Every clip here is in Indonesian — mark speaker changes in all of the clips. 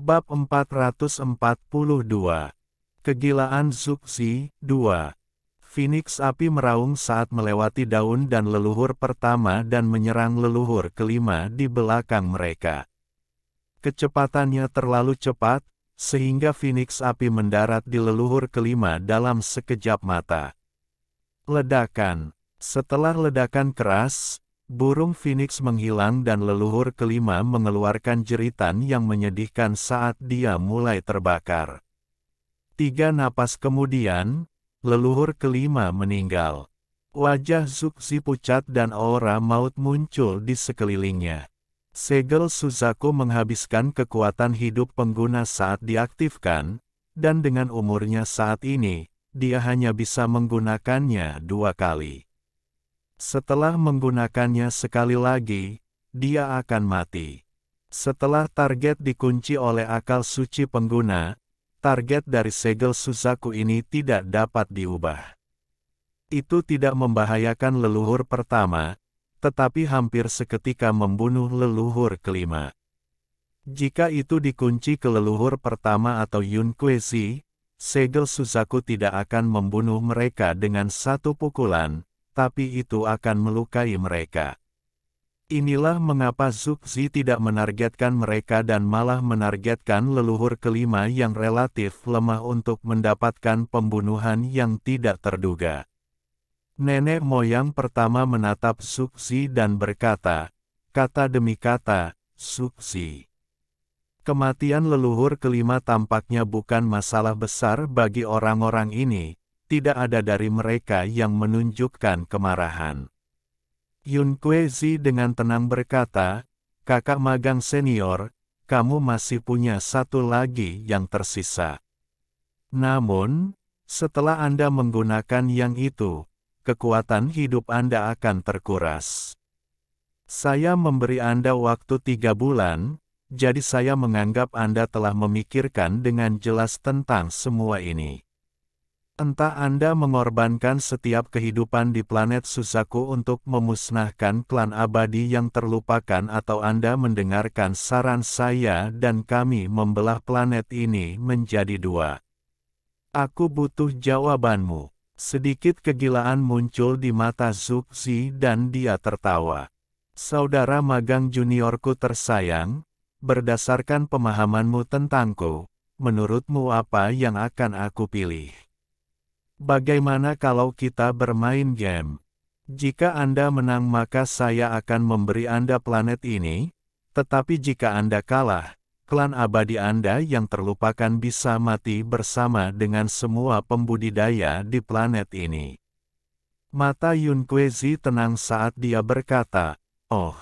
Speaker 1: Bab 442. Kegilaan Zuxi, 2. Phoenix api meraung saat melewati daun dan leluhur pertama dan menyerang leluhur kelima di belakang mereka. Kecepatannya terlalu cepat, sehingga Phoenix api mendarat di leluhur kelima dalam sekejap mata. Ledakan. Setelah ledakan keras, burung Phoenix menghilang dan leluhur kelima mengeluarkan jeritan yang menyedihkan saat dia mulai terbakar. 3 napas kemudian, leluhur kelima meninggal. Wajah Zuxi pucat dan aura maut muncul di sekelilingnya. Segel Suzaku menghabiskan kekuatan hidup pengguna saat diaktifkan, dan dengan umurnya saat ini, dia hanya bisa menggunakannya 2 kali. Setelah menggunakannya sekali lagi, dia akan mati. Setelah target dikunci oleh akal suci pengguna, target dari segel Suzaku ini tidak dapat diubah. Itu tidak membahayakan leluhur pertama, tetapi hampir seketika membunuh leluhur kelima. Jika itu dikunci ke leluhur pertama atau Yun Kuezi, segel Suzaku tidak akan membunuh mereka dengan satu pukulan, tapi itu akan melukai mereka. Inilah mengapa Zuxi tidak menargetkan mereka dan malah menargetkan leluhur kelima yang relatif lemah untuk mendapatkan pembunuhan yang tidak terduga. Nenek moyang pertama menatap Zuxi dan berkata, kata demi kata, Zuxi. Kematian leluhur kelima tampaknya bukan masalah besar bagi orang-orang ini. Tidak ada dari mereka yang menunjukkan kemarahan. Yun Kuezi dengan tenang berkata, kakak magang senior, kamu masih punya satu lagi yang tersisa. Namun, setelah Anda menggunakan yang itu, kekuatan hidup Anda akan terkuras. Saya memberi Anda waktu 3 bulan, jadi saya menganggap Anda telah memikirkan dengan jelas tentang semua ini. Entah Anda mengorbankan setiap kehidupan di planet Suzaku untuk memusnahkan klan abadi yang terlupakan atau Anda mendengarkan saran saya dan kami membelah planet ini menjadi 2. Aku butuh jawabanmu. Sedikit kegilaan muncul di mata Zuxi dan dia tertawa. Saudara magang juniorku tersayang, berdasarkan pemahamanmu tentangku, menurutmu apa yang akan aku pilih? Bagaimana kalau kita bermain game? Jika Anda menang maka saya akan memberi Anda planet ini, tetapi jika Anda kalah, klan abadi Anda yang terlupakan bisa mati bersama dengan semua pembudidaya di planet ini. Mata Yun Kuezi tenang saat dia berkata, oh,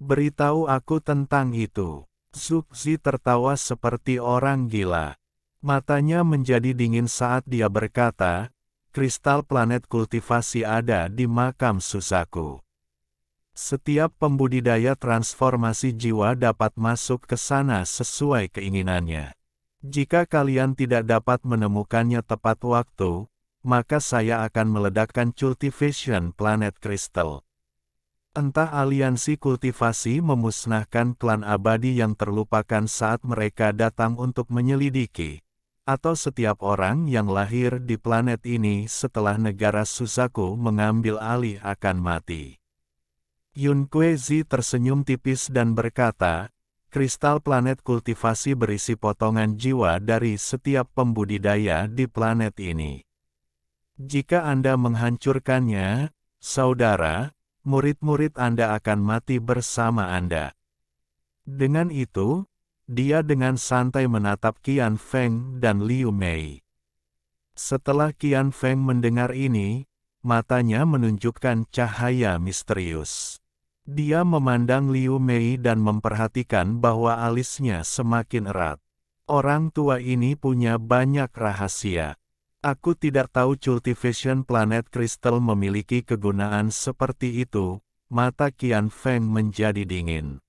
Speaker 1: beritahu aku tentang itu. Zuxi tertawa seperti orang gila. Matanya menjadi dingin saat dia berkata, kristal planet kultivasi ada di makam Suzaku. Setiap pembudidaya transformasi jiwa dapat masuk ke sana sesuai keinginannya. Jika kalian tidak dapat menemukannya tepat waktu, maka saya akan meledakkan cultivation planet kristal. Entah aliansi kultivasi memusnahkan klan abadi yang terlupakan saat mereka datang untuk menyelidiki, atau setiap orang yang lahir di planet ini setelah negara Suzaku mengambil alih akan mati. Yun Kuezi tersenyum tipis dan berkata, kristal planet kultivasi berisi potongan jiwa dari setiap pembudidaya di planet ini. Jika Anda menghancurkannya, saudara, murid-murid Anda akan mati bersama Anda. Dengan itu, dia dengan santai menatap Qian Feng dan Liu Mei. Setelah Qian Feng mendengar ini, matanya menunjukkan cahaya misterius. Dia memandang Liu Mei dan memperhatikan bahwa alisnya semakin erat. Orang tua ini punya banyak rahasia. Aku tidak tahu cultivation planet kristal memiliki kegunaan seperti itu. Mata Qian Feng menjadi dingin.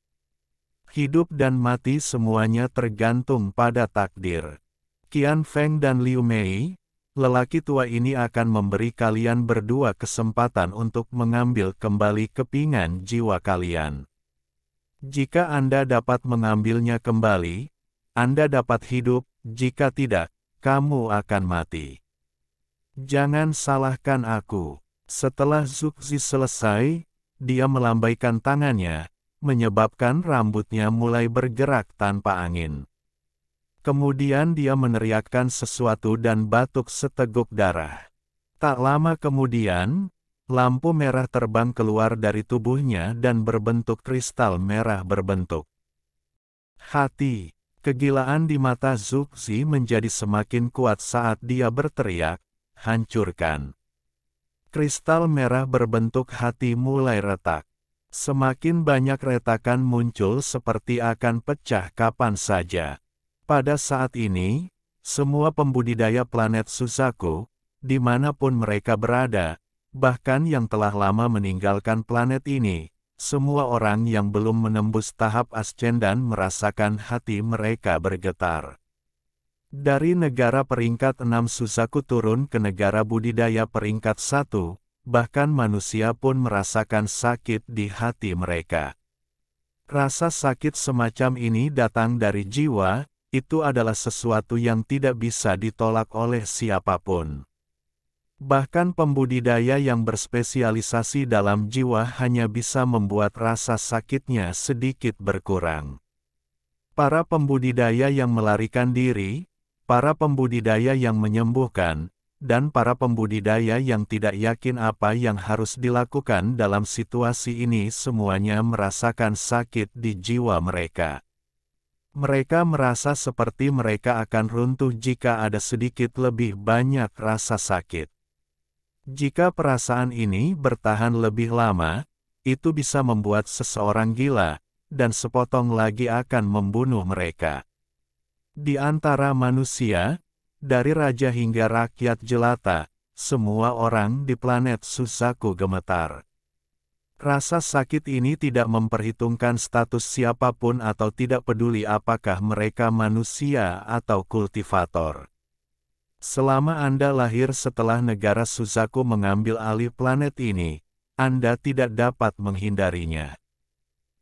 Speaker 1: Hidup dan mati semuanya tergantung pada takdir. Qian Feng dan Liu Mei, lelaki tua ini akan memberi kalian berdua kesempatan untuk mengambil kembali kepingan jiwa kalian. Jika Anda dapat mengambilnya kembali, Anda dapat hidup, jika tidak, kamu akan mati. Jangan salahkan aku. Setelah Zuxi selesai, dia melambaikan tangannya, menyebabkan rambutnya mulai bergerak tanpa angin. Kemudian dia meneriakkan sesuatu dan batuk seteguk darah. Tak lama kemudian, lampu merah terbang keluar dari tubuhnya dan berbentuk kristal merah berbentuk hati. Kegilaan di mata Zuxi menjadi semakin kuat saat dia berteriak, "Hancurkan!" Kristal merah berbentuk hati mulai retak. Semakin banyak retakan muncul seperti akan pecah kapan saja. Pada saat ini, semua pembudidaya planet Suzaku, dimanapun mereka berada, bahkan yang telah lama meninggalkan planet ini, semua orang yang belum menembus tahap ascendan merasakan hati mereka bergetar. Dari negara peringkat 6 Suzaku turun ke negara budidaya peringkat 1, bahkan manusia pun merasakan sakit di hati mereka. Rasa sakit semacam ini datang dari jiwa. Itu adalah sesuatu yang tidak bisa ditolak oleh siapapun. Bahkan pembudidaya yang berspesialisasi dalam jiwa hanya bisa membuat rasa sakitnya sedikit berkurang. Para pembudidaya yang melarikan diri, para pembudidaya yang menyembuhkan, dan para pembudidaya yang tidak yakin apa yang harus dilakukan dalam situasi ini semuanya merasakan sakit di jiwa mereka. Mereka merasa seperti mereka akan runtuh jika ada sedikit lebih banyak rasa sakit. Jika perasaan ini bertahan lebih lama, itu bisa membuat seseorang gila, dan sepotong lagi akan membunuh mereka. Di antara manusia, dari raja hingga rakyat jelata, semua orang di planet Suzaku gemetar. Rasa sakit ini tidak memperhitungkan status siapapun atau tidak peduli apakah mereka manusia atau kultivator. Selama Anda lahir setelah negara Suzaku mengambil alih planet ini, Anda tidak dapat menghindarinya.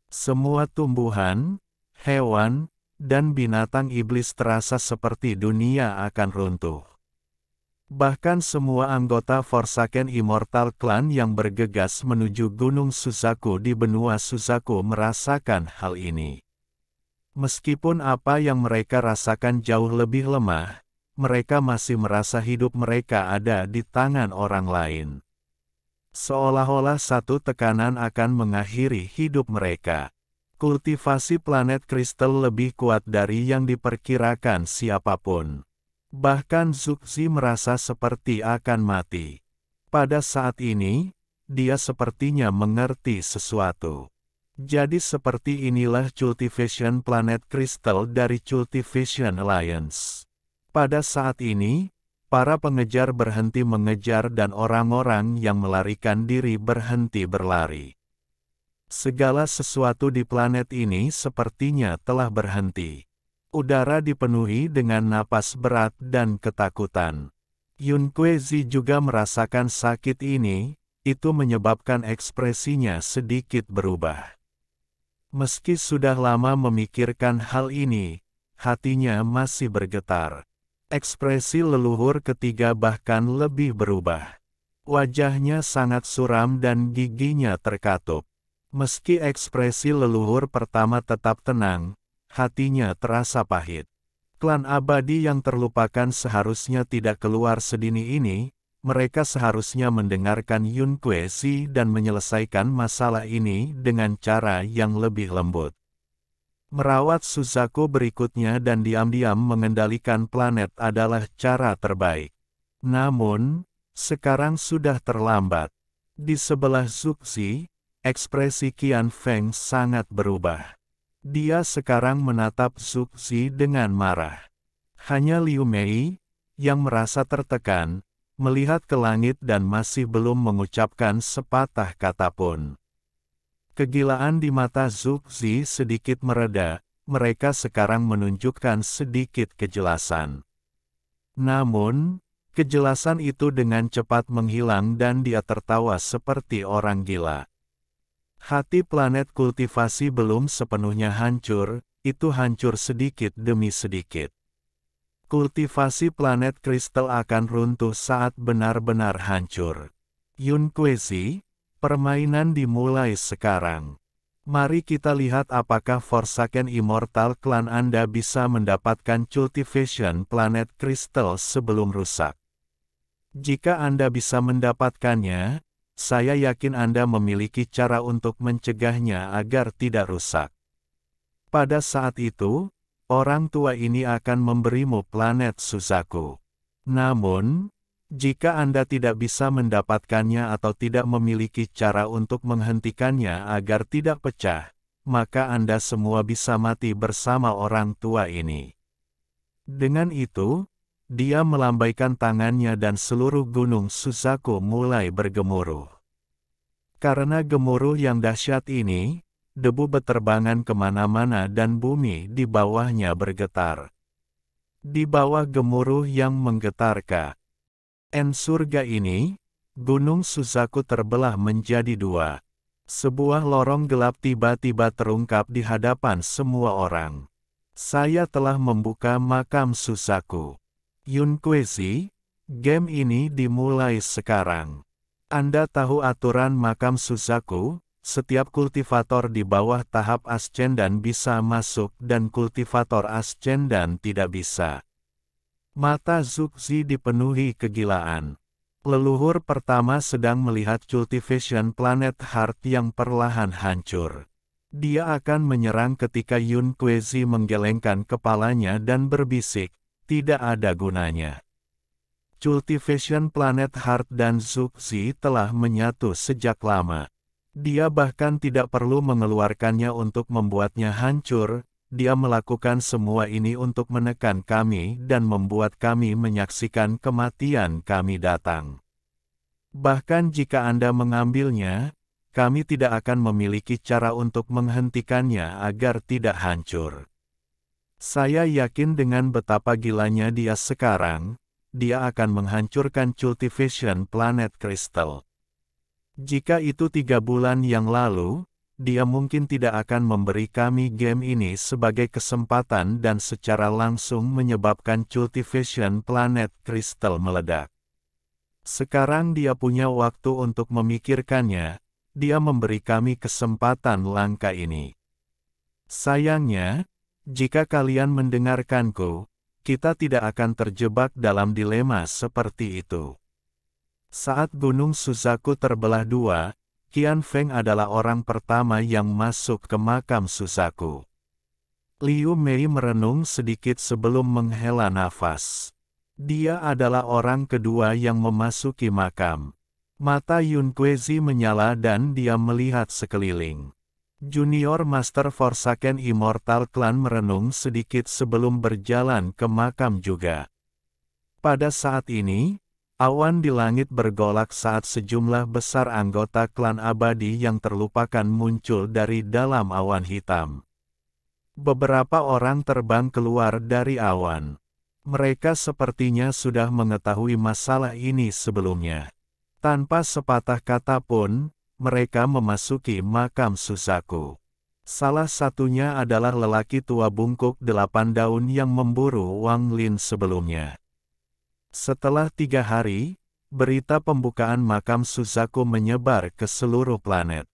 Speaker 1: Semua tumbuhan, hewan, dan binatang iblis terasa seperti dunia akan runtuh. Bahkan semua anggota Forsaken Immortal Clan yang bergegas menuju Gunung Suzaku di benua Suzaku merasakan hal ini. Meskipun apa yang mereka rasakan jauh lebih lemah, mereka masih merasa hidup mereka ada di tangan orang lain. Seolah-olah satu tekanan akan mengakhiri hidup mereka. Kultivasi planet kristal lebih kuat dari yang diperkirakan siapapun. Bahkan Zuxi merasa seperti akan mati. Pada saat ini, dia sepertinya mengerti sesuatu. Jadi seperti inilah Cultivation Planet Crystal dari Cultivation Alliance. Pada saat ini, para pengejar berhenti mengejar dan orang-orang yang melarikan diri berhenti berlari. Segala sesuatu di planet ini sepertinya telah berhenti. Udara dipenuhi dengan napas berat dan ketakutan. Yun Kuezi juga merasakan sakit ini, itu menyebabkan ekspresinya sedikit berubah. Meski sudah lama memikirkan hal ini, hatinya masih bergetar. Ekspresi leluhur ketiga bahkan lebih berubah. Wajahnya sangat suram dan giginya terkatup. Meski ekspresi leluhur pertama tetap tenang, hatinya terasa pahit. Klan abadi yang terlupakan seharusnya tidak keluar sedini ini, mereka seharusnya mendengarkan Yun Kuezi dan menyelesaikan masalah ini dengan cara yang lebih lembut. Merawat Suzaku berikutnya dan diam-diam mengendalikan planet adalah cara terbaik. Namun, sekarang sudah terlambat. Di sebelah Zuxi, ekspresi Qian Feng sangat berubah. Dia sekarang menatap Zuxi dengan marah. Hanya Liu Mei, yang merasa tertekan, melihat ke langit dan masih belum mengucapkan sepatah kata pun. Kegilaan di mata Zuxi sedikit mereda, mereka sekarang menunjukkan sedikit kejelasan. Namun, kejelasan itu dengan cepat menghilang dan dia tertawa seperti orang gila. Hati planet kultivasi belum sepenuhnya hancur, itu hancur sedikit demi sedikit. Kultivasi planet kristal akan runtuh saat benar-benar hancur. Yun Kuezi, permainan dimulai sekarang. Mari kita lihat apakah Forsaken Immortal Clan Anda bisa mendapatkan cultivation planet kristal sebelum rusak. Jika Anda bisa mendapatkannya, saya yakin Anda memiliki cara untuk mencegahnya agar tidak rusak. Pada saat itu, orang tua ini akan memberimu planet Suzaku. Namun, jika Anda tidak bisa mendapatkannya atau tidak memiliki cara untuk menghentikannya agar tidak pecah, maka Anda semua bisa mati bersama orang tua ini. Dengan itu, dia melambaikan tangannya dan seluruh gunung Suzaku mulai bergemuruh. Karena gemuruh yang dahsyat ini, debu beterbangan kemana-mana dan bumi di bawahnya bergetar. Di bawah gemuruh yang menggetarkan surga ini, gunung Suzaku terbelah menjadi dua. Sebuah lorong gelap tiba-tiba terungkap di hadapan semua orang. Saya telah membuka makam Suzaku. Yun Kuezi, game ini dimulai sekarang. Anda tahu aturan makam Suzaku? Setiap kultivator di bawah tahap Ascendan bisa masuk dan kultivator Ascendan tidak bisa. Mata Zuxi dipenuhi kegilaan. Leluhur pertama sedang melihat cultivation planet Heart yang perlahan hancur. Dia akan menyerang ketika Yun Kuezi menggelengkan kepalanya dan berbisik, tidak ada gunanya. Cultivation planet Heart dan Zuxi telah menyatu sejak lama. Dia bahkan tidak perlu mengeluarkannya untuk membuatnya hancur, dia melakukan semua ini untuk menekan kami dan membuat kami menyaksikan kematian kami datang. Bahkan jika Anda mengambilnya, kami tidak akan memiliki cara untuk menghentikannya agar tidak hancur. Saya yakin dengan betapa gilanya dia sekarang, dia akan menghancurkan cultivation planet kristal. Jika itu 3 bulan yang lalu, dia mungkin tidak akan memberi kami game ini sebagai kesempatan dan secara langsung menyebabkan cultivation planet kristal meledak. Sekarang dia punya waktu untuk memikirkannya, dia memberi kami kesempatan langka ini. Sayangnya, jika kalian mendengarkanku, kita tidak akan terjebak dalam dilema seperti itu. Saat Gunung Suzaku terbelah dua, Qian Feng adalah orang pertama yang masuk ke makam Suzaku. Liu Mei merenung sedikit sebelum menghela nafas. Dia adalah orang kedua yang memasuki makam. Mata Yun Kuezi menyala dan dia melihat sekeliling. Junior Master Forsaken Immortal Clan merenung sedikit sebelum berjalan ke makam juga. Pada saat ini, awan di langit bergolak saat sejumlah besar anggota klan abadi yang terlupakan muncul dari dalam awan hitam. Beberapa orang terbang keluar dari awan. Mereka sepertinya sudah mengetahui masalah ini sebelumnya. Tanpa sepatah kata pun, mereka memasuki makam Suzaku. Salah satunya adalah lelaki tua bungkuk 8 daun yang memburu Wang Lin sebelumnya. Setelah 3 hari, berita pembukaan makam Suzaku menyebar ke seluruh planet.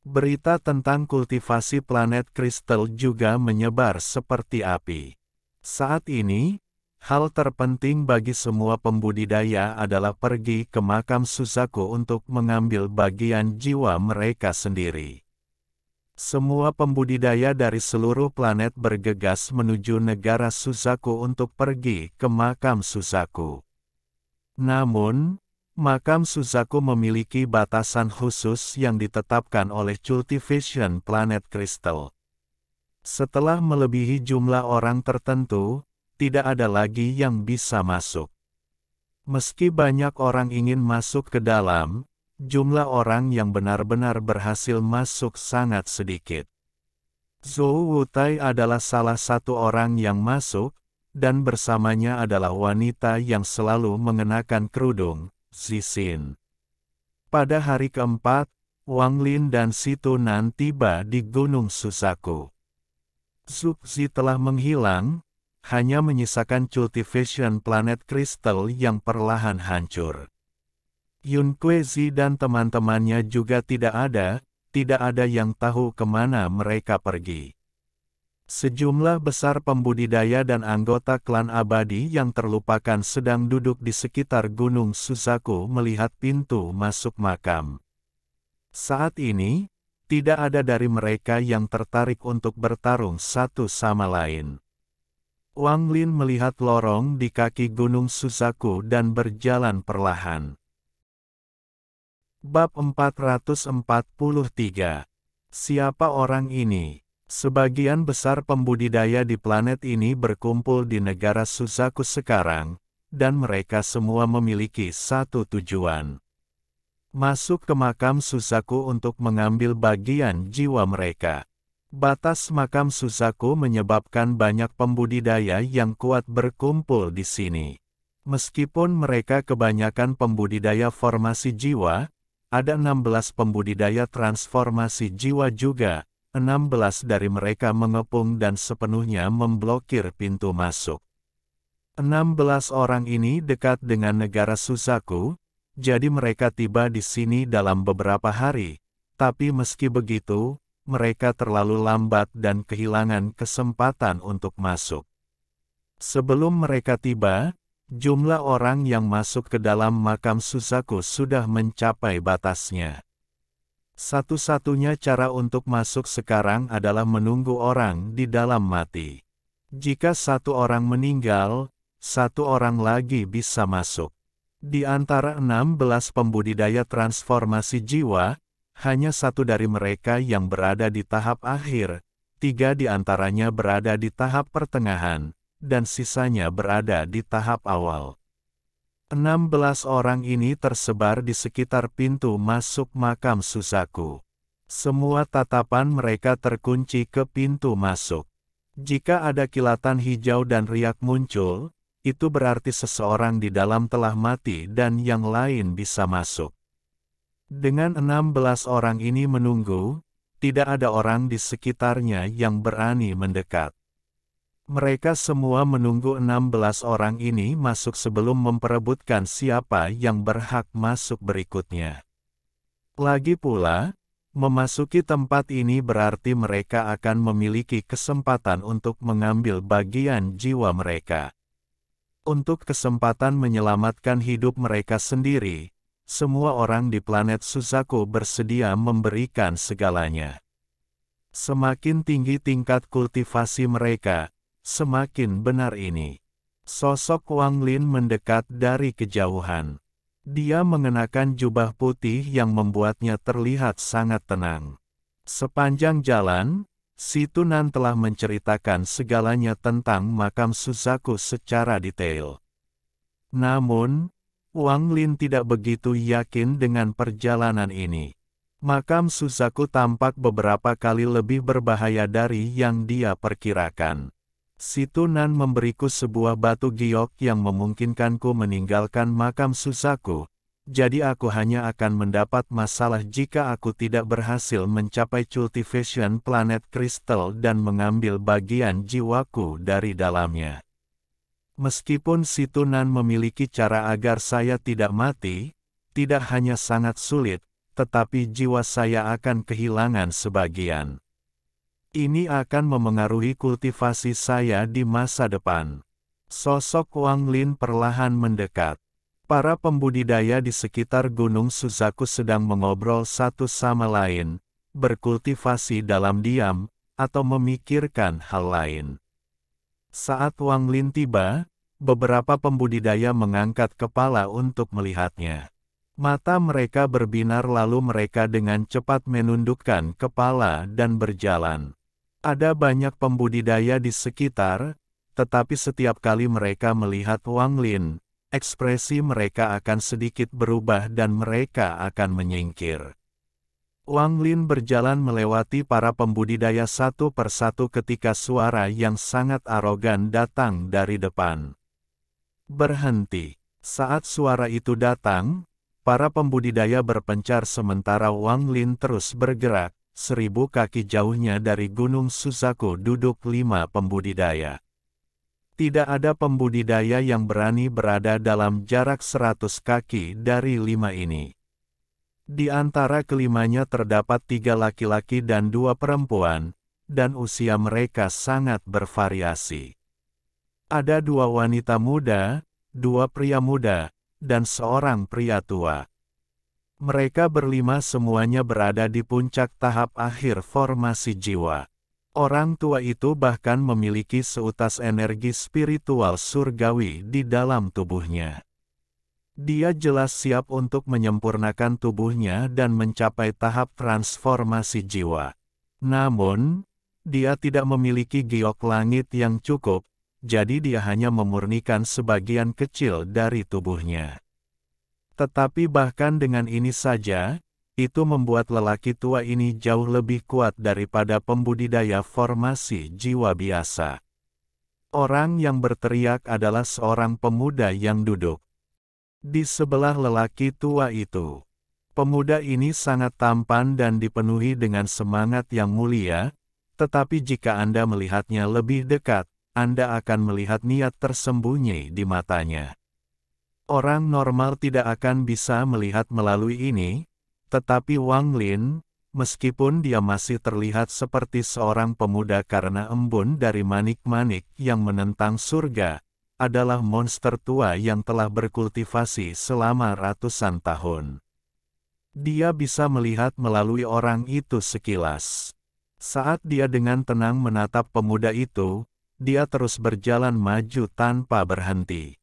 Speaker 1: Berita tentang kultivasi planet kristal juga menyebar seperti api. Saat ini, hal terpenting bagi semua pembudidaya adalah pergi ke makam Suzaku untuk mengambil bagian jiwa mereka sendiri. Semua pembudidaya dari seluruh planet bergegas menuju negara Suzaku untuk pergi ke makam Suzaku. Namun, makam Suzaku memiliki batasan khusus yang ditetapkan oleh cultivation planet kristal. Setelah melebihi jumlah orang tertentu, tidak ada lagi yang bisa masuk. Meski banyak orang ingin masuk ke dalam, jumlah orang yang benar-benar berhasil masuk sangat sedikit. Zhou Wutai adalah salah satu orang yang masuk, dan bersamanya adalah wanita yang selalu mengenakan kerudung, Zixin. Pada hari keempat, Wang Lin dan Si Tunan tiba di Gunung Suzaku. Zuxi telah menghilang, hanya menyisakan cultivation planet kristal yang perlahan hancur. Yun Kuezi dan teman-temannya juga tidak ada yang tahu kemana mereka pergi. Sejumlah besar pembudidaya dan anggota klan abadi yang terlupakan sedang duduk di sekitar Gunung Suzaku melihat pintu masuk makam. Saat ini, tidak ada dari mereka yang tertarik untuk bertarung satu sama lain. Wang Lin melihat lorong di kaki Gunung Suzaku dan berjalan perlahan. Bab 443. Siapa orang ini? Sebagian besar pembudidaya di planet ini berkumpul di negara Suzaku sekarang, dan mereka semua memiliki satu tujuan. Masuk ke makam Suzaku untuk mengambil bagian jiwa mereka. Batas makam Suzaku menyebabkan banyak pembudidaya yang kuat berkumpul di sini. Meskipun mereka kebanyakan pembudidaya formasi jiwa, ada 16 pembudidaya transformasi jiwa juga. 16 dari mereka mengepung dan sepenuhnya memblokir pintu masuk. 16 orang ini dekat dengan negara Suzaku, jadi mereka tiba di sini dalam beberapa hari, tapi meski begitu, mereka terlalu lambat dan kehilangan kesempatan untuk masuk. Sebelum mereka tiba, jumlah orang yang masuk ke dalam makam Suzaku sudah mencapai batasnya. Satu-satunya cara untuk masuk sekarang adalah menunggu orang di dalam mati. Jika satu orang meninggal, satu orang lagi bisa masuk. Di antara 16 pembudidaya transformasi jiwa, hanya satu dari mereka yang berada di tahap akhir, 3 di antaranya berada di tahap pertengahan, dan sisanya berada di tahap awal. 16 orang ini tersebar di sekitar pintu masuk makam Suzaku. Semua tatapan mereka terkunci ke pintu masuk. Jika ada kilatan hijau dan riak muncul, itu berarti seseorang di dalam telah mati dan yang lain bisa masuk. Dengan 16 orang ini menunggu, tidak ada orang di sekitarnya yang berani mendekat. Mereka semua menunggu 16 orang ini masuk sebelum memperebutkan siapa yang berhak masuk berikutnya. Lagi pula, memasuki tempat ini berarti mereka akan memiliki kesempatan untuk mengambil bagian jiwa mereka. Untuk kesempatan menyelamatkan hidup mereka sendiri, semua orang di planet Suzaku bersedia memberikan segalanya. Semakin tinggi tingkat kultivasi mereka, semakin benar ini. Sosok Wang Lin mendekat dari kejauhan. Dia mengenakan jubah putih yang membuatnya terlihat sangat tenang. Sepanjang jalan, si Tunan telah menceritakan segalanya tentang makam Suzaku secara detail. Namun, Wang Lin tidak begitu yakin dengan perjalanan ini. Makam Suzaku tampak beberapa kali lebih berbahaya dari yang dia perkirakan. Si Tunan memberiku sebuah batu giok yang memungkinkanku meninggalkan makam Suzaku, jadi aku hanya akan mendapat masalah jika aku tidak berhasil mencapai cultivation planet kristal dan mengambil bagian jiwaku dari dalamnya. Meskipun si Tunan memiliki cara agar saya tidak mati, tidak hanya sangat sulit, tetapi jiwa saya akan kehilangan sebagian. Ini akan memengaruhi kultivasi saya di masa depan. Sosok Wang Lin perlahan mendekat. Para pembudidaya di sekitar Gunung Suzaku sedang mengobrol satu sama lain, berkultivasi dalam diam, atau memikirkan hal lain. Saat Wang Lin tiba, beberapa pembudidaya mengangkat kepala untuk melihatnya. Mata mereka berbinar lalu mereka dengan cepat menundukkan kepala dan berjalan. Ada banyak pembudidaya di sekitar, tetapi setiap kali mereka melihat Wang Lin, ekspresi mereka akan sedikit berubah dan mereka akan menyingkir. Wang Lin berjalan melewati para pembudidaya satu persatu ketika suara yang sangat arogan datang dari depan. Berhenti. Saat suara itu datang, para pembudidaya berpencar sementara Wang Lin terus bergerak, 1000 kaki jauhnya dari Gunung Suzaku duduk 5 pembudidaya. Tidak ada pembudidaya yang berani berada dalam jarak 100 kaki dari 5 ini. Di antara kelimanya terdapat 3 laki-laki dan 2 perempuan, dan usia mereka sangat bervariasi. Ada 2 wanita muda, 2 pria muda, dan seorang pria tua. Mereka berlima semuanya berada di puncak tahap akhir formasi jiwa. Orang tua itu bahkan memiliki seutas energi spiritual surgawi di dalam tubuhnya. Dia jelas siap untuk menyempurnakan tubuhnya dan mencapai tahap transformasi jiwa. Namun, dia tidak memiliki giok langit yang cukup, jadi dia hanya memurnikan sebagian kecil dari tubuhnya. Tetapi bahkan dengan ini saja, itu membuat lelaki tua ini jauh lebih kuat daripada pembudidaya formasi jiwa biasa. Orang yang berteriak adalah seorang pemuda yang duduk di sebelah lelaki tua itu. Pemuda ini sangat tampan dan dipenuhi dengan semangat yang mulia, tetapi jika Anda melihatnya lebih dekat, Anda akan melihat niat tersembunyi di matanya. Orang normal tidak akan bisa melihat melalui ini, tetapi Wang Lin, meskipun dia masih terlihat seperti seorang pemuda karena embun dari manik-manik yang menentang surga, adalah monster tua yang telah berkultivasi selama ratusan tahun. Dia bisa melihat melalui orang itu sekilas. Saat dia dengan tenang menatap pemuda itu, dia terus berjalan maju tanpa berhenti.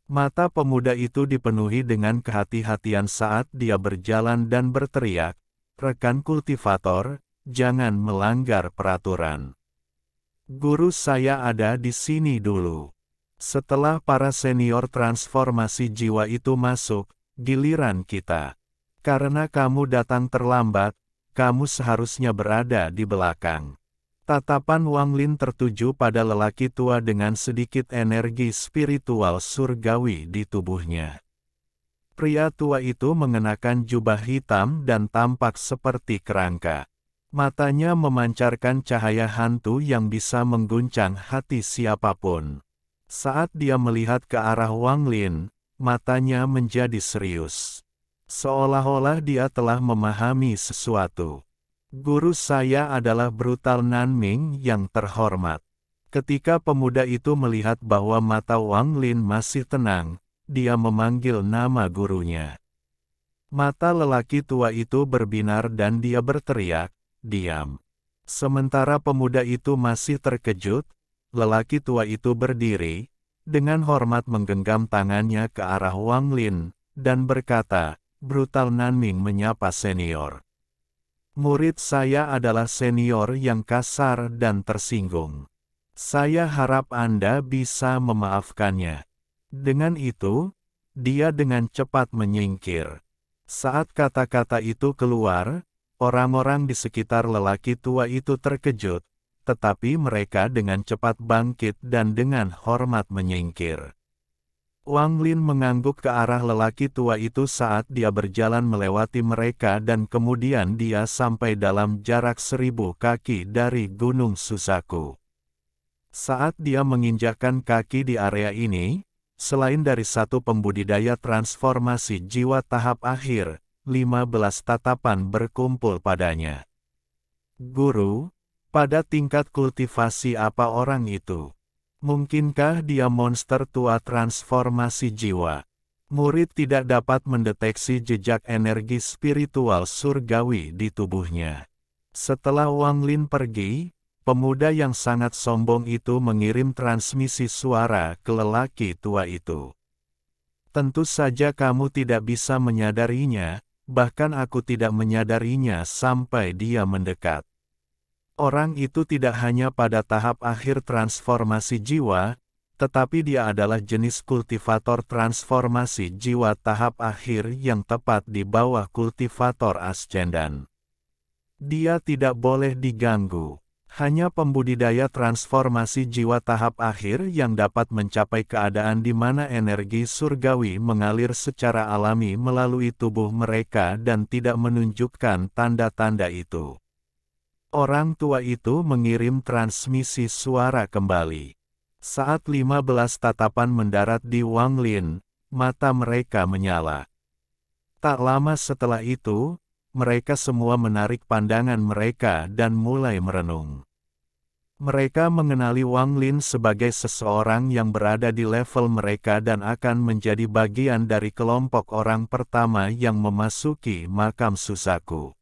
Speaker 1: Mata pemuda itu dipenuhi dengan kehati-hatian saat dia berjalan dan berteriak, "Rekan kultivator, jangan melanggar peraturan. Guru saya ada di sini dulu." Setelah para senior transformasi jiwa itu masuk, giliran kita. Karena kamu datang terlambat, kamu seharusnya berada di belakang. Tatapan Wang Lin tertuju pada lelaki tua dengan sedikit energi spiritual surgawi di tubuhnya. Pria tua itu mengenakan jubah hitam dan tampak seperti kerangka. Matanya memancarkan cahaya hantu yang bisa mengguncang hati siapapun. Saat dia melihat ke arah Wang Lin, matanya menjadi serius. Seolah-olah dia telah memahami sesuatu. Guru saya adalah Brutal Nanming yang terhormat. Ketika pemuda itu melihat bahwa mata Wang Lin masih tenang, dia memanggil nama gurunya. Mata lelaki tua itu berbinar dan dia berteriak, "Diam." Sementara pemuda itu masih terkejut, lelaki tua itu berdiri, dengan hormat menggenggam tangannya ke arah Wang Lin, dan berkata, "Brutal Nanming menyapa senior. Murid saya adalah senior yang kasar dan tersinggung. Saya harap Anda bisa memaafkannya." Dengan itu, dia dengan cepat menyingkir. Saat kata-kata itu keluar, orang-orang di sekitar lelaki tua itu terkejut, tetapi mereka dengan cepat bangkit dan dengan hormat menyingkir. Wang Lin mengangguk ke arah lelaki tua itu saat dia berjalan melewati mereka dan kemudian dia sampai dalam jarak 1000 kaki dari Gunung Suzaku. Saat dia menginjakkan kaki di area ini, selain dari satu pembudidaya transformasi jiwa tahap akhir, 15 tatapan berkumpul padanya. "Guru, pada tingkat kultivasi apa orang itu? Mungkinkah dia monster tua transformasi jiwa?" Murid tidak dapat mendeteksi jejak energi spiritual surgawi di tubuhnya. Setelah Wang Lin pergi, pemuda yang sangat sombong itu mengirim transmisi suara ke lelaki tua itu. "Tentu saja kamu tidak bisa menyadarinya, bahkan aku tidak menyadarinya sampai dia mendekat." Orang itu tidak hanya pada tahap akhir transformasi jiwa, tetapi dia adalah jenis kultivator transformasi jiwa tahap akhir yang tepat di bawah kultivator ascendan. Dia tidak boleh diganggu. Hanya pembudidaya transformasi jiwa tahap akhir yang dapat mencapai keadaan di mana energi surgawi mengalir secara alami melalui tubuh mereka dan tidak menunjukkan tanda-tanda itu. Orang tua itu mengirim transmisi suara kembali. Saat 15 tatapan mendarat di Wang Lin, mata mereka menyala. Tak lama setelah itu, mereka semua menarik pandangan mereka dan mulai merenung. Mereka mengenali Wang Lin sebagai seseorang yang berada di level mereka dan akan menjadi bagian dari kelompok orang pertama yang memasuki makam Susaku.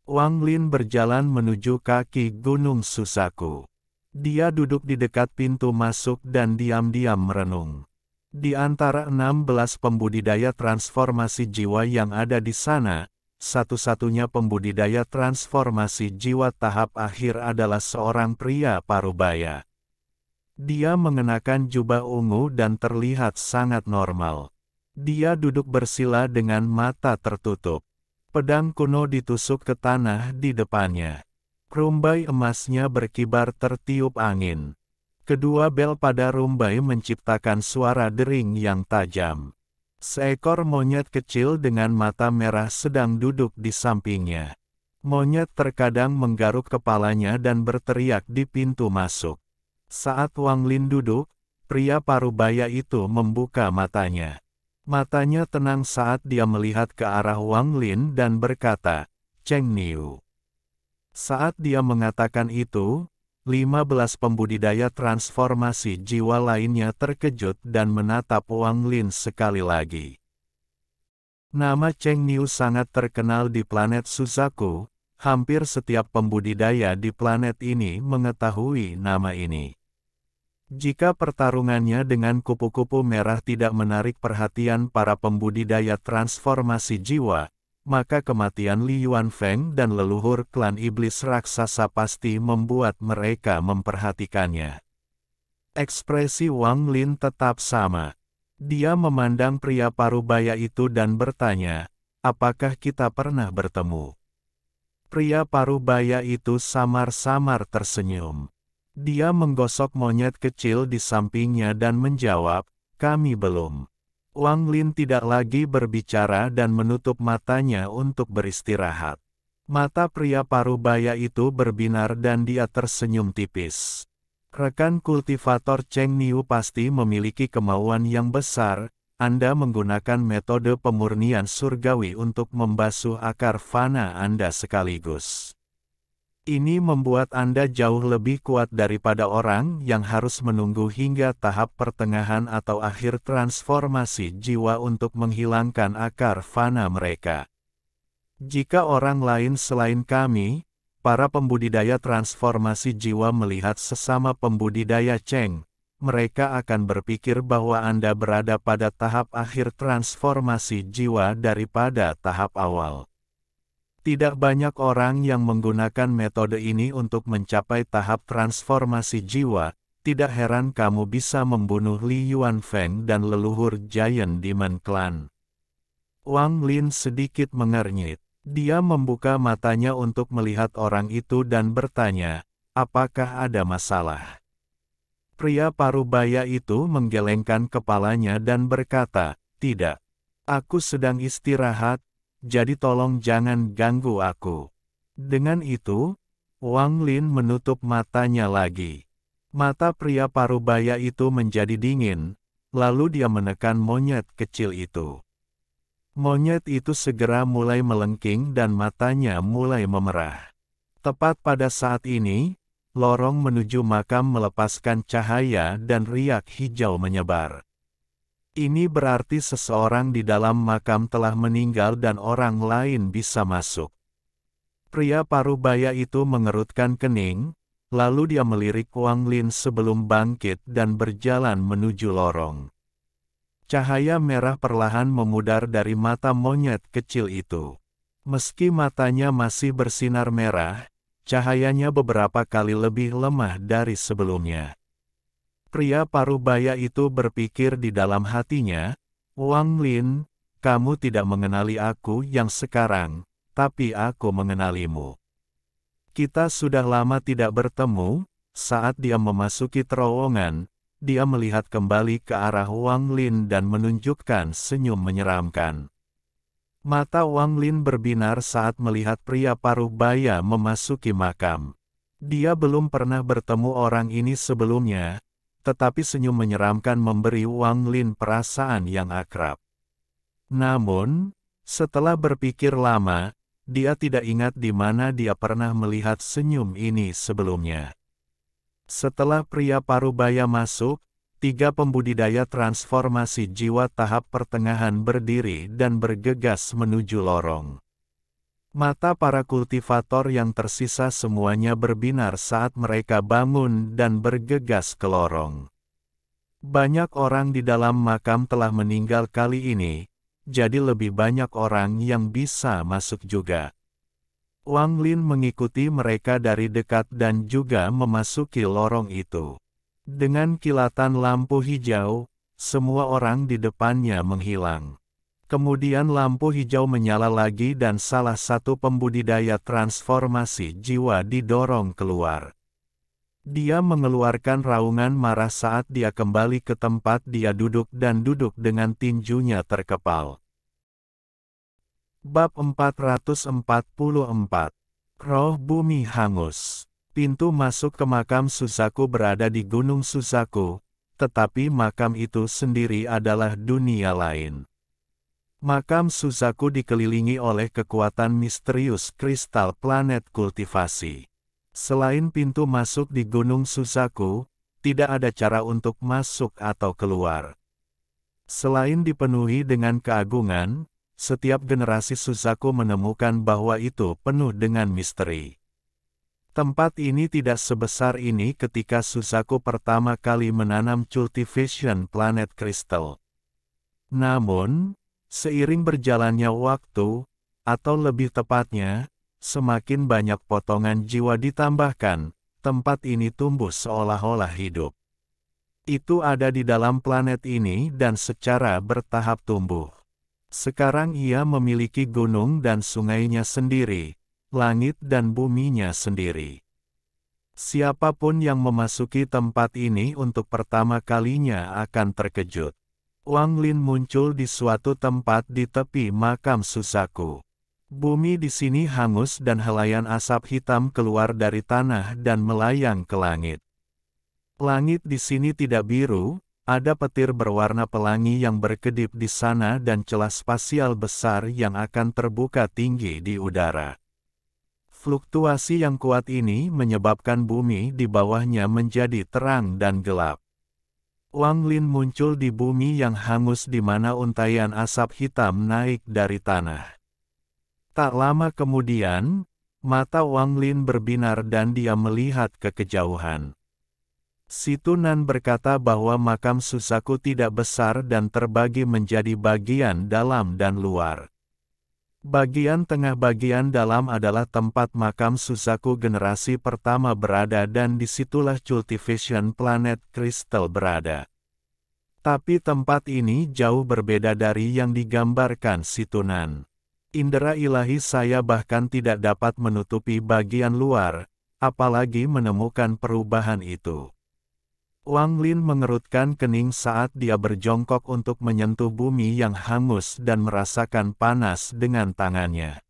Speaker 1: Wang Lin berjalan menuju kaki Gunung Susaku. Dia duduk di dekat pintu masuk dan diam-diam merenung. Di antara 16 pembudidaya transformasi jiwa yang ada di sana, satu-satunya pembudidaya transformasi jiwa tahap akhir adalah seorang pria parubaya. Dia mengenakan jubah ungu dan terlihat sangat normal. Dia duduk bersila dengan mata tertutup. Pedang kuno ditusuk ke tanah di depannya. Rumbai emasnya berkibar tertiup angin. Kedua bel pada rumbai menciptakan suara dering yang tajam. Seekor monyet kecil dengan mata merah sedang duduk di sampingnya. Monyet terkadang menggaruk kepalanya dan berteriak di pintu masuk. Saat Wang Lin duduk, pria parubaya itu membuka matanya. Matanya tenang saat dia melihat ke arah Wang Lin dan berkata, "Cheng Niu." Saat dia mengatakan itu, 15 pembudidaya transformasi jiwa lainnya terkejut dan menatap Wang Lin sekali lagi. Nama Cheng Niu sangat terkenal di planet Suzaku, hampir setiap pembudidaya di planet ini mengetahui nama ini. Jika pertarungannya dengan kupu-kupu merah tidak menarik perhatian para pembudidaya transformasi jiwa, maka kematian Li Yuanfeng dan leluhur klan iblis raksasa pasti membuat mereka memperhatikannya. Ekspresi Wang Lin tetap sama. Dia memandang pria parubaya itu dan bertanya, "Apakah kita pernah bertemu?" Pria parubaya itu samar-samar tersenyum. Dia menggosok monyet kecil di sampingnya dan menjawab, "Kami belum." Wang Lin tidak lagi berbicara dan menutup matanya untuk beristirahat. Mata pria parubaya itu berbinar dan dia tersenyum tipis. Rekan kultivator Cheng Niu pasti memiliki kemauan yang besar. Anda menggunakan metode pemurnian surgawi untuk membasuh akar fana Anda sekaligus. Ini membuat Anda jauh lebih kuat daripada orang yang harus menunggu hingga tahap pertengahan atau akhir transformasi jiwa untuk menghilangkan akar fana mereka. Jika orang lain selain kami, para pembudidaya transformasi jiwa melihat sesama pembudidaya Cheng, mereka akan berpikir bahwa Anda berada pada tahap akhir transformasi jiwa daripada tahap awal. Tidak banyak orang yang menggunakan metode ini untuk mencapai tahap transformasi jiwa. Tidak heran kamu bisa membunuh Li Yuanfeng dan leluhur Giant Demon Clan. Wang Lin sedikit mengernyit. Dia membuka matanya untuk melihat orang itu dan bertanya, "Apakah ada masalah?" Pria parubaya itu menggelengkan kepalanya dan berkata, "Tidak. Aku sedang istirahat. Jadi tolong jangan ganggu aku." Dengan itu, Wang Lin menutup matanya lagi. Mata pria parubaya itu menjadi dingin, lalu dia menekan monyet kecil itu. Monyet itu segera mulai melengking dan matanya mulai memerah. Tepat pada saat ini, lorong menuju makam melepaskan cahaya dan riak hijau menyebar. Ini berarti seseorang di dalam makam telah meninggal dan orang lain bisa masuk. Pria parubaya itu mengerutkan kening, lalu dia melirik Wang Lin sebelum bangkit dan berjalan menuju lorong. Cahaya merah perlahan memudar dari mata monyet kecil itu. Meski matanya masih bersinar merah, cahayanya beberapa kali lebih lemah dari sebelumnya. Pria parubaya itu berpikir di dalam hatinya, "Wang Lin, kamu tidak mengenali aku yang sekarang, tapi aku mengenalimu. Kita sudah lama tidak bertemu." Saat dia memasuki terowongan, dia melihat kembali ke arah Wang Lin dan menunjukkan senyum menyeramkan. Mata Wang Lin berbinar saat melihat pria paruh baya memasuki makam. Dia belum pernah bertemu orang ini sebelumnya, tetapi senyum menyeramkan memberi Wang Lin perasaan yang akrab. Namun, setelah berpikir lama, dia tidak ingat di mana dia pernah melihat senyum ini sebelumnya. Setelah pria parubaya masuk, 3 pembudidaya transformasi jiwa tahap pertengahan berdiri dan bergegas menuju lorong. Mata para kultivator yang tersisa semuanya berbinar saat mereka bangun dan bergegas ke lorong. Banyak orang di dalam makam telah meninggal kali ini, jadi lebih banyak orang yang bisa masuk juga. Wang Lin mengikuti mereka dari dekat dan juga memasuki lorong itu. Dengan kilatan lampu hijau, semua orang di depannya menghilang. Kemudian lampu hijau menyala lagi dan salah satu pembudidaya transformasi jiwa didorong keluar. Dia mengeluarkan raungan marah saat dia kembali ke tempat dia duduk dan duduk dengan tinjunya terkepal. Bab 444. Roh Bumi Hangus. Pintu masuk ke makam Suzaku berada di Gunung Suzaku, tetapi makam itu sendiri adalah dunia lain. Makam Suzaku dikelilingi oleh kekuatan misterius kristal planet kultivasi. Selain pintu masuk di Gunung Suzaku, tidak ada cara untuk masuk atau keluar. Selain dipenuhi dengan keagungan, setiap generasi Suzaku menemukan bahwa itu penuh dengan misteri. Tempat ini tidak sebesar ini ketika Suzaku pertama kali menanam cultivation planet kristal. Namun, seiring berjalannya waktu, atau lebih tepatnya, semakin banyak potongan jiwa ditambahkan, tempat ini tumbuh seolah-olah hidup. Itu ada di dalam planet ini dan secara bertahap tumbuh. Sekarang ia memiliki gunung dan sungainya sendiri, langit dan buminya sendiri. Siapapun yang memasuki tempat ini untuk pertama kalinya akan terkejut. Wang Lin muncul di suatu tempat di tepi makam Suzaku. Bumi di sini hangus dan helaian asap hitam keluar dari tanah dan melayang ke langit. Langit di sini tidak biru, ada petir berwarna pelangi yang berkedip di sana dan celah spasial besar yang akan terbuka tinggi di udara. Fluktuasi yang kuat ini menyebabkan bumi di bawahnya menjadi terang dan gelap. Wang Lin muncul di bumi yang hangus di mana untaian asap hitam naik dari tanah. Tak lama kemudian, mata Wang Lin berbinar dan dia melihat ke kejauhan. Si Tunan berkata bahwa makam Suzaku tidak besar dan terbagi menjadi bagian dalam dan luar. Bagian tengah bagian dalam adalah tempat makam Suzaku generasi pertama berada dan disitulah cultivation planet kristal berada. Tapi tempat ini jauh berbeda dari yang digambarkan si Tunan. Indera ilahi saya bahkan tidak dapat menutupi bagian luar, apalagi menemukan perubahan itu. Wang Lin mengerutkan kening saat dia berjongkok untuk menyentuh bumi yang hangus dan merasakan panas dengan tangannya.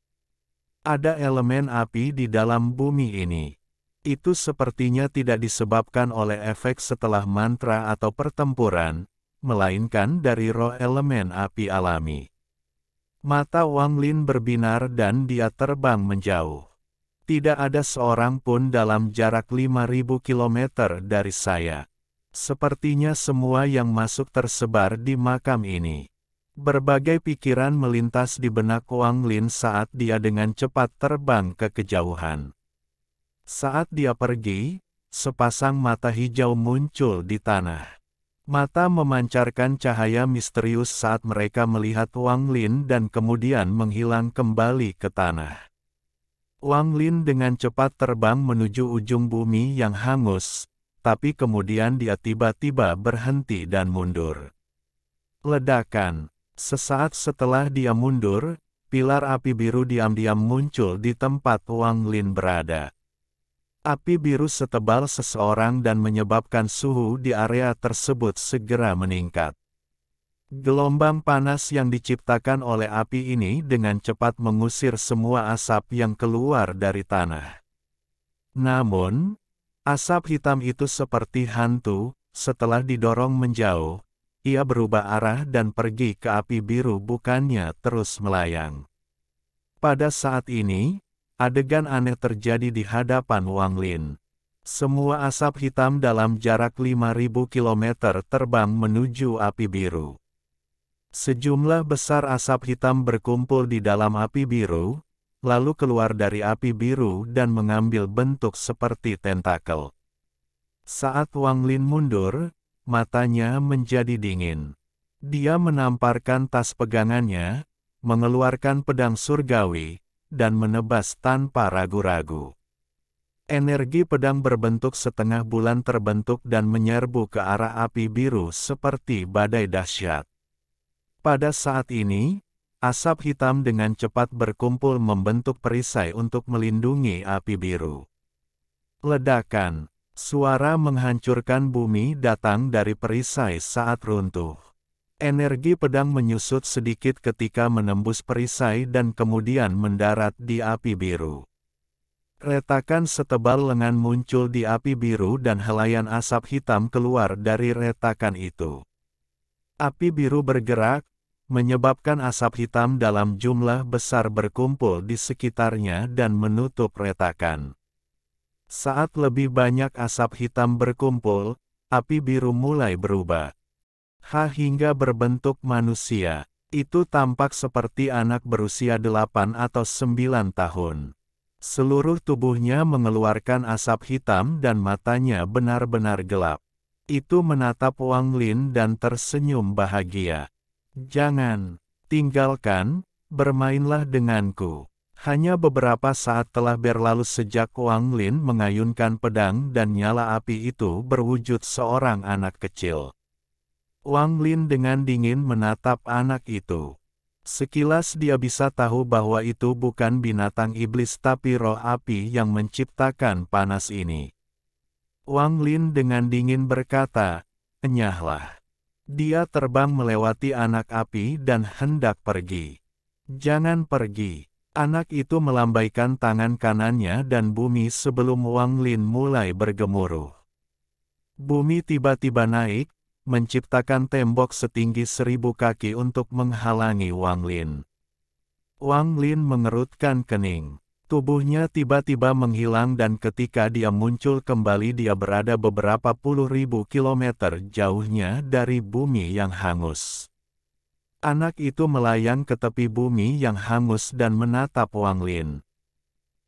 Speaker 1: Ada elemen api di dalam bumi ini. Itu sepertinya tidak disebabkan oleh efek setelah mantra atau pertempuran, melainkan dari roh elemen api alami. Mata Wang Lin berbinar dan dia terbang menjauh. Tidak ada seorang pun dalam jarak 5.000 kilometer dari saya. Sepertinya semua yang masuk tersebar di makam ini. Berbagai pikiran melintas di benak Wang Lin saat dia dengan cepat terbang ke kejauhan. Saat dia pergi, sepasang mata hijau muncul di tanah. Mata memancarkan cahaya misterius saat mereka melihat Wang Lin dan kemudian menghilang kembali ke tanah. Wang Lin dengan cepat terbang menuju ujung bumi yang hangus, tapi kemudian dia tiba-tiba berhenti dan mundur. Ledakan. Sesaat setelah dia mundur, pilar api biru diam-diam muncul di tempat Wang Lin berada. Api biru setebal seseorang dan menyebabkan suhu di area tersebut segera meningkat. Gelombang panas yang diciptakan oleh api ini dengan cepat mengusir semua asap yang keluar dari tanah. Namun, asap hitam itu seperti hantu, setelah didorong menjauh, ia berubah arah dan pergi ke api biru, bukannya terus melayang. Pada saat ini, adegan aneh terjadi di hadapan Wang Lin. Semua asap hitam dalam jarak 5.000 kilometer terbang menuju api biru. Sejumlah besar asap hitam berkumpul di dalam api biru, lalu keluar dari api biru dan mengambil bentuk seperti tentakel. Saat Wang Lin mundur, matanya menjadi dingin. Dia menamparkan tas pegangannya, mengeluarkan pedang surgawi, dan menebas tanpa ragu-ragu. Energi pedang berbentuk setengah bulan terbentuk dan menyerbu ke arah api biru seperti badai dahsyat. Pada saat ini, asap hitam dengan cepat berkumpul membentuk perisai untuk melindungi api biru. Ledakan, suara menghancurkan bumi datang dari perisai saat runtuh. Energi pedang menyusut sedikit ketika menembus perisai dan kemudian mendarat di api biru. Retakan setebal lengan muncul di api biru dan helaian asap hitam keluar dari retakan itu. Api biru bergerak, menyebabkan asap hitam dalam jumlah besar berkumpul di sekitarnya dan menutup retakan. Saat lebih banyak asap hitam berkumpul, api biru mulai berubah. Hingga berbentuk manusia. Itu tampak seperti anak berusia 8 atau 9 tahun. Seluruh tubuhnya mengeluarkan asap hitam dan matanya benar-benar gelap. Itu menatap Wang Lin dan tersenyum bahagia. Jangan, tinggalkan, bermainlah denganku. Hanya beberapa saat telah berlalu sejak Wang Lin mengayunkan pedang dan nyala api itu berwujud seorang anak kecil. Wang Lin dengan dingin menatap anak itu. Sekilas dia bisa tahu bahwa itu bukan binatang iblis tapi roh api yang menciptakan panas ini. Wang Lin dengan dingin berkata, "Enyahlah." Dia terbang melewati anak api dan hendak pergi. "Jangan pergi." Anak itu melambaikan tangan kanannya dan bumi sebelum Wang Lin mulai bergemuruh. Bumi tiba-tiba naik, menciptakan tembok setinggi 1.000 kaki untuk menghalangi Wang Lin. Wang Lin mengerutkan kening. Tubuhnya tiba-tiba menghilang dan ketika dia muncul kembali dia berada beberapa puluh ribu kilometer jauhnya dari bumi yang hangus. Anak itu melayang ke tepi bumi yang hangus dan menatap Wang Lin.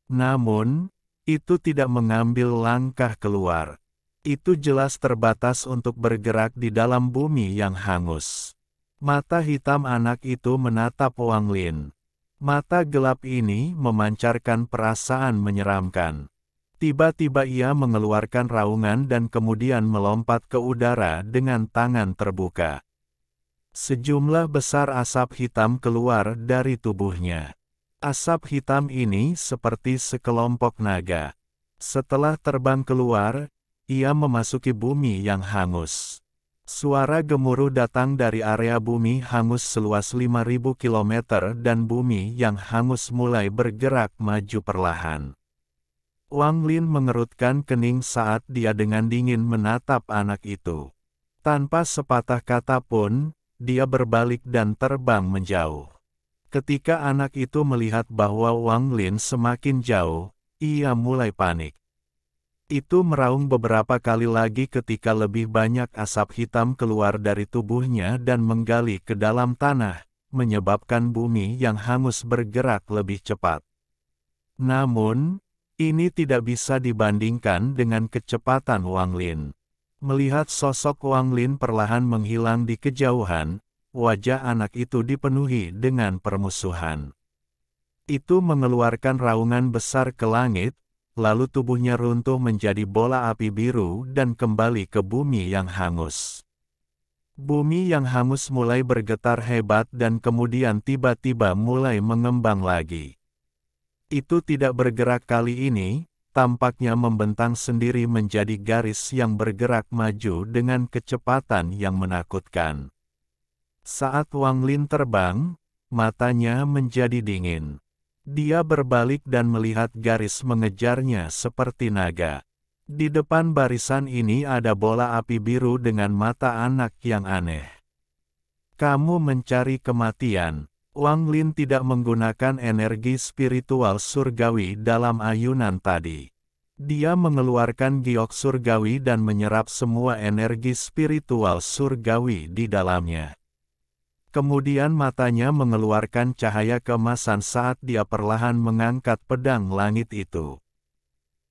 Speaker 1: Namun, itu tidak mengambil langkah keluar. Itu jelas terbatas untuk bergerak di dalam bumi yang hangus. Mata hitam anak itu menatap Wang Lin. Mata gelap ini memancarkan perasaan menyeramkan. Tiba-tiba ia mengeluarkan raungan dan kemudian melompat ke udara dengan tangan terbuka. Sejumlah besar asap hitam keluar dari tubuhnya. Asap hitam ini seperti sekelompok naga. Setelah terbang keluar, ia memasuki bumi yang hangus. Suara gemuruh datang dari area bumi hangus seluas 5.000 km dan bumi yang hangus mulai bergerak maju perlahan. Wang Lin mengerutkan kening saat dia dengan dingin menatap anak itu. Tanpa sepatah kata pun, dia berbalik dan terbang menjauh. Ketika anak itu melihat bahwa Wang Lin semakin jauh, ia mulai panik. Itu meraung beberapa kali lagi ketika lebih banyak asap hitam keluar dari tubuhnya dan menggali ke dalam tanah, menyebabkan bumi yang hangus bergerak lebih cepat. Namun, ini tidak bisa dibandingkan dengan kecepatan Wang Lin. Melihat sosok Wang Lin perlahan menghilang di kejauhan, wajah anak itu dipenuhi dengan permusuhan. Itu mengeluarkan raungan besar ke langit, lalu tubuhnya runtuh menjadi bola api biru dan kembali ke bumi yang hangus. Bumi yang hangus mulai bergetar hebat dan kemudian tiba-tiba mulai mengembang lagi. Itu tidak bergerak kali ini, tampaknya membentang sendiri menjadi garis yang bergerak maju dengan kecepatan yang menakutkan. Saat Wang Lin terbang, matanya menjadi dingin. Dia berbalik dan melihat garis mengejarnya seperti naga. Di depan barisan ini ada bola api biru dengan mata anak yang aneh. Kamu mencari kematian. Wang Lin tidak menggunakan energi spiritual surgawi dalam ayunan tadi. Dia mengeluarkan giok surgawi dan menyerap semua energi spiritual surgawi di dalamnya. Kemudian matanya mengeluarkan cahaya keemasan saat dia perlahan mengangkat pedang langit itu.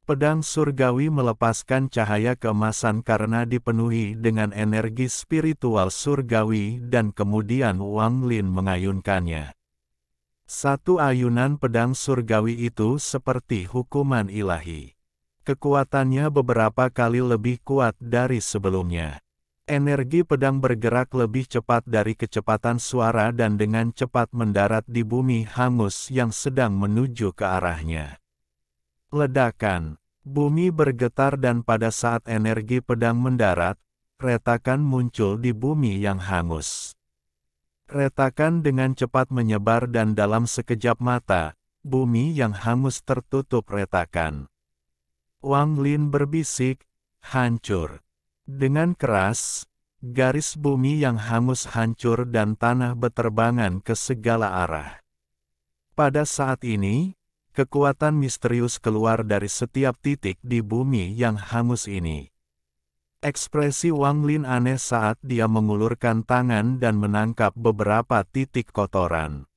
Speaker 1: Pedang surgawi melepaskan cahaya keemasan karena dipenuhi dengan energi spiritual surgawi dan kemudian Wang Lin mengayunkannya. Satu ayunan pedang surgawi itu seperti hukuman ilahi. Kekuatannya beberapa kali lebih kuat dari sebelumnya. Energi pedang bergerak lebih cepat dari kecepatan suara dan dengan cepat mendarat di bumi hangus yang sedang menuju ke arahnya. Ledakan. Bumi bergetar dan pada saat energi pedang mendarat, retakan muncul di bumi yang hangus. Retakan dengan cepat menyebar dan dalam sekejap mata, bumi yang hangus tertutup retakan. Wang Lin berbisik, hancur. Dengan keras, garis bumi yang hangus hancur dan tanah beterbangan ke segala arah. Pada saat ini, kekuatan misterius keluar dari setiap titik di bumi yang hangus ini. Ekspresi Wang Lin aneh saat dia mengulurkan tangan dan menangkap beberapa titik kotoran.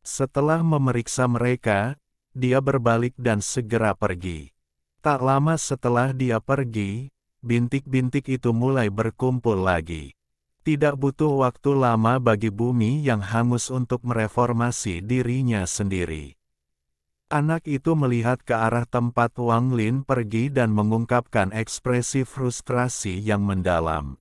Speaker 1: Setelah memeriksa mereka, dia berbalik dan segera pergi. Tak lama setelah dia pergi, bintik-bintik itu mulai berkumpul lagi. Tidak butuh waktu lama bagi bumi yang hangus untuk mereformasi dirinya sendiri. Anak itu melihat ke arah tempat Wang Lin pergi dan mengungkapkan ekspresi frustrasi yang mendalam.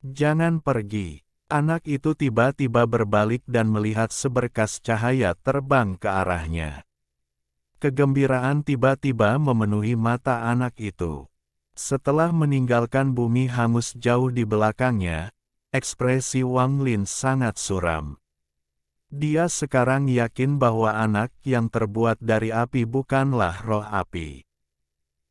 Speaker 1: Jangan pergi. Anak itu tiba-tiba berbalik dan melihat seberkas cahaya terbang ke arahnya. Kegembiraan tiba-tiba memenuhi mata anak itu. Setelah meninggalkan bumi hangus jauh di belakangnya, ekspresi Wang Lin sangat suram. Dia sekarang yakin bahwa anak yang terbuat dari api bukanlah roh api.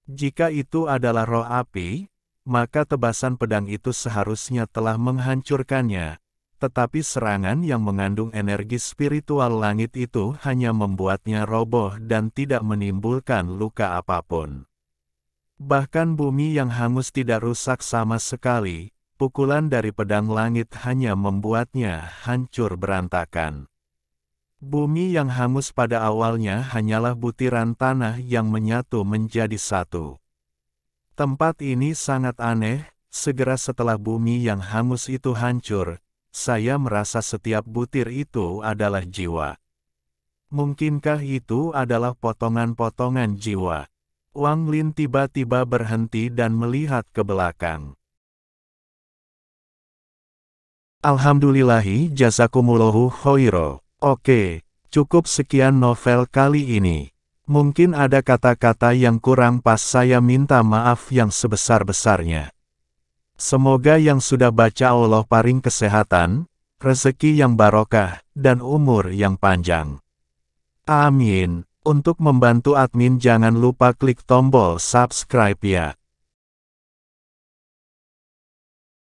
Speaker 1: Jika itu adalah roh api, maka tebasan pedang itu seharusnya telah menghancurkannya, tetapi serangan yang mengandung energi spiritual langit itu hanya membuatnya roboh dan tidak menimbulkan luka apapun. Bahkan bumi yang hangus tidak rusak sama sekali. Pukulan dari pedang langit hanya membuatnya hancur berantakan. Bumi yang hangus pada awalnya hanyalah butiran tanah yang menyatu menjadi satu. Tempat ini sangat aneh, segera setelah bumi yang hangus itu hancur, saya merasa setiap butir itu adalah jiwa. Mungkinkah itu adalah potongan-potongan jiwa? Wang Lin tiba-tiba berhenti dan melihat ke belakang. Alhamdulillahi jazakumullahu khairo. Oke, cukup sekian novel kali ini. Mungkin ada kata-kata yang kurang pas, saya minta maaf yang sebesar-besarnya. Semoga yang sudah baca Allah paring kesehatan, rezeki yang barokah, dan umur yang panjang. Amin. Untuk membantu admin jangan lupa klik tombol subscribe ya.